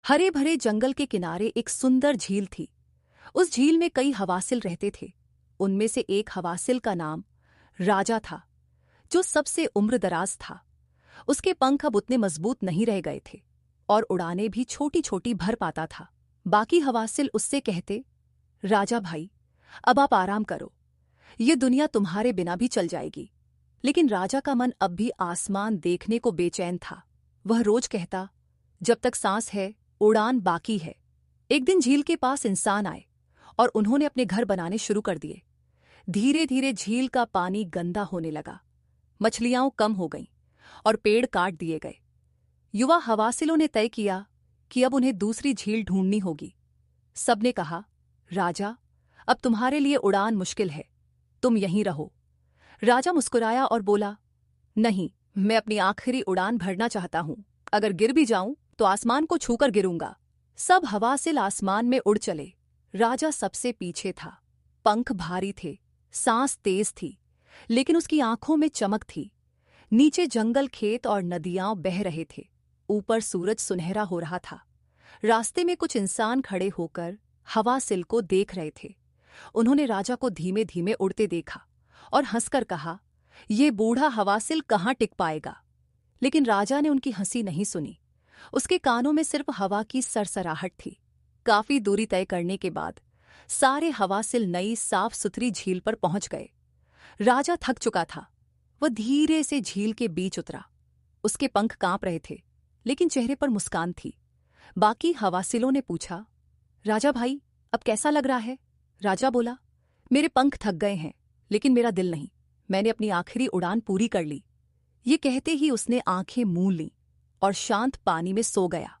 हरे भरे जंगल के किनारे एक सुंदर झील थी। उस झील में कई हवासिल रहते थे। उनमें से एक हवासिल का नाम राजा था, जो सबसे उम्रदराज था। उसके पंख अब उतने मजबूत नहीं रह गए थे और उड़ानें भी छोटी छोटी भर पाता था। बाकी हवासिल उससे कहते, राजा भाई, अब आप आराम करो, ये दुनिया तुम्हारे बिना भी चल जाएगी। लेकिन राजा का मन अब भी आसमान देखने को बेचैन था। वह रोज कहता, जब तक सांस है उड़ान बाकी है। एक दिन झील के पास इंसान आए और उन्होंने अपने घर बनाने शुरू कर दिए। धीरे धीरे झील का पानी गंदा होने लगा, मछलियां कम हो गईं और पेड़ काट दिए गए। युवा हवासिलों ने तय किया कि अब उन्हें दूसरी झील ढूंढनी होगी। सबने कहा, राजा, अब तुम्हारे लिए उड़ान मुश्किल है, तुम यहीं रहो। राजा मुस्कुराया और बोला, नहीं, मैं अपनी आखिरी उड़ान भरना चाहता हूं। अगर गिर भी जाऊं तो आसमान को छूकर गिरूंगा। सब हवासिल आसमान में उड़ चले। राजा सबसे पीछे था। पंख भारी थे, सांस तेज थी, लेकिन उसकी आंखों में चमक थी। नीचे जंगल, खेत और नदियां बह रहे थे। ऊपर सूरज सुनहरा हो रहा था। रास्ते में कुछ इंसान खड़े होकर हवासिल को देख रहे थे। उन्होंने राजा को धीमे धीमे उड़ते देखा और हंसकर कहा, ये बूढ़ा हवासिल कहाँ टिक पाएगा। लेकिन राजा ने उनकी हंसी नहीं सुनी। उसके कानों में सिर्फ हवा की सरसराहट थी। काफी दूरी तय करने के बाद सारे हवासिल नई साफ सुथरी झील पर पहुंच गए। राजा थक चुका था। वह धीरे से झील के बीच उतरा। उसके पंख कांप रहे थे, लेकिन चेहरे पर मुस्कान थी। बाकी हवासिलों ने पूछा, राजा भाई, अब कैसा लग रहा है। राजा बोला, मेरे पंख थक गए हैं, लेकिन मेरा दिल नहीं। मैंने अपनी आखिरी उड़ान पूरी कर ली। ये कहते ही उसने आंखें मूंद लीं और शांत पानी में सो गया।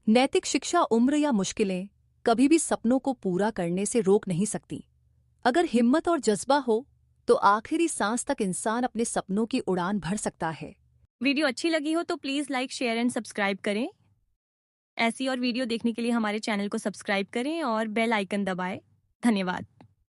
नैतिक शिक्षा उम्र या मुश्किलें कभी भी सपनों को पूरा करने से रोक नहीं सकती। अगर हिम्मत और जज्बा हो तो आखिरी सांस तक इंसान अपने सपनों की उड़ान भर सकता है। वीडियो अच्छी लगी हो तो please like, share and subscribe करें। ऐसी और वीडियो देखने के लिए हमारे चैनल को सब्सक्राइब करें और बेल आइकन दबाएं। धन्यवाद।